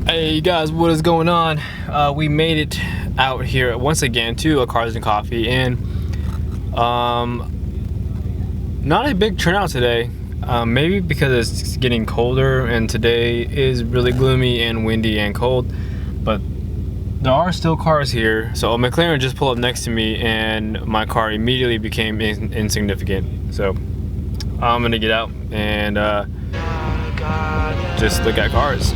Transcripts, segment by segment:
Hey guys, what is going on? We made it out here once again to a Cars and Coffee, and not a big turnout today. Maybe because it's getting colder and today is really gloomy and windy and cold, but there are still cars here. So a McLaren just pulled up next to me and my car immediately became insignificant. So I'm gonna get out and just look at cars.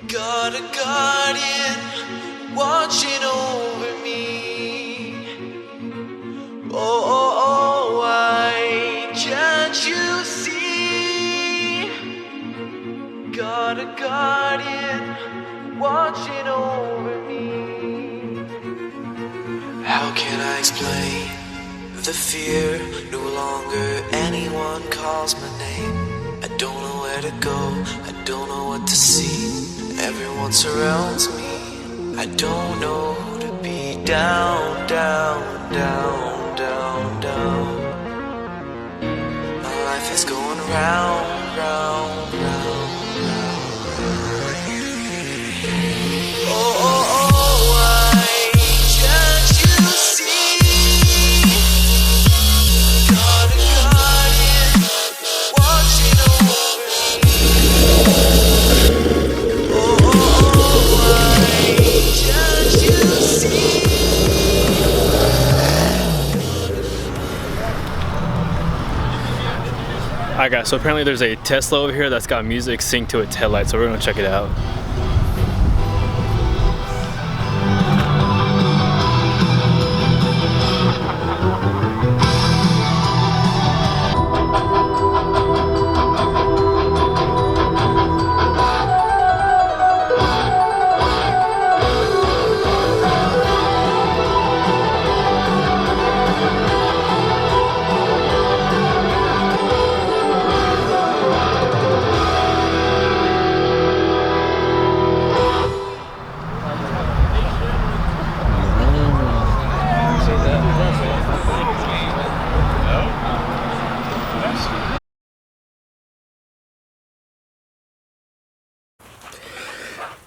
Got a guardian watching over me. Oh, why can't you see? Got a guardian watching over me. How can I explain the fear? No longer anyone calls my name. I don't know where to go, I don't know what to see. Everyone surrounds me, I don't know who to be. Down, down, down, down, down. My life is going round, round, round, round. Oh, why can't you see? Got a guardian watching over me. Alright guys, so apparently there's a Tesla over here that's got music synced to its headlights, so we're gonna check it out.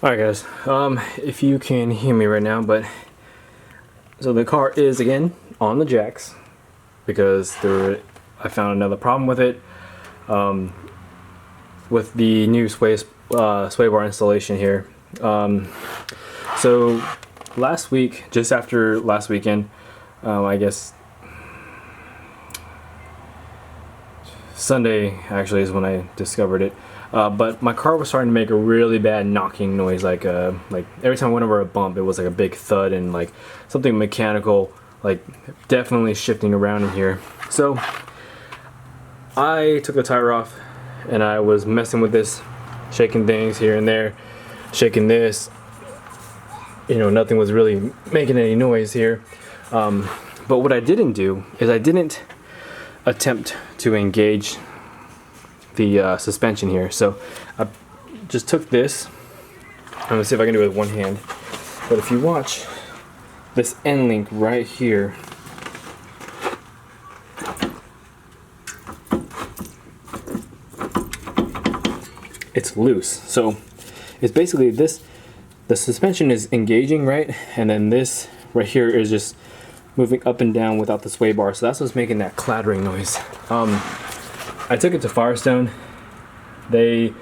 Alright guys, if you can hear me right now, but so the car is again on the jacks because I found another problem with it with the new sway bar installation here. So last week, just after last weekend, I guess Sunday actually is when I discovered it. But my car was starting to make a really bad knocking noise, like every time I went over a bump, it was like a big thud and like something mechanical, like definitely shifting around in here. So I took the tire off and I was messing with this, shaking things here and there, shaking this. You know, nothing was really making any noise here. But what I didn't do is I didn't attempt to engage the suspension here. So I just took this. I'm gonna see if I can do it with one hand. But if you watch this end link right here, it's loose. So it's basically this, the suspension is engaging, right? And then this right here is just moving up and down without the sway bar. So that's what's making that clattering noise. I took it to Firestone. They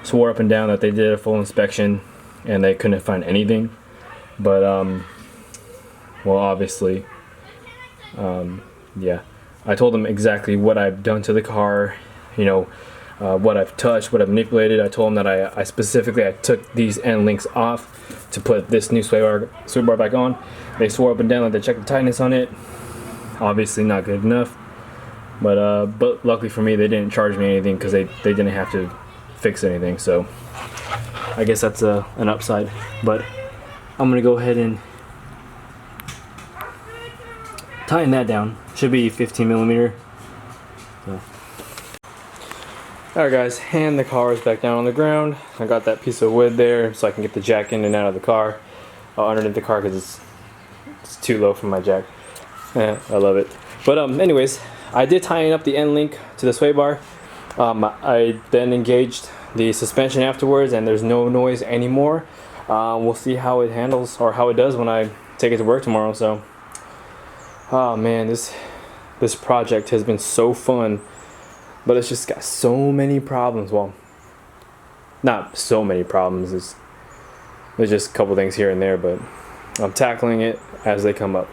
swore up and down that they did a full inspection and they couldn't find anything. But well, obviously, yeah, I told them exactly what I've done to the car, you know, what I've touched, what I've manipulated. I told them that I specifically took these end links off to put this new sway bar back on. They swore up and down that they checked the tightness on it. Obviously not good enough, but luckily for me, they didn't charge me anything because they didn't have to fix anything. So I guess that's an upside. But I'm gonna go ahead and tighten that down. Should be 15 millimeter. So. Alright guys, and the car is back down on the ground. I got that piece of wood there so I can get the jack in and out of the car, underneath the car, because it's too low for my jack. I love it. But anyways, I did tighten up the end link to the sway bar. I then engaged the suspension afterwards, and there's no noise anymore. We'll see how it handles, or how it does, when I take it to work tomorrow. So, oh man, this project has been so fun, but it's just got so many problems. Well, not so many problems. There's just a couple things here and there, but I'm tackling it as they come up.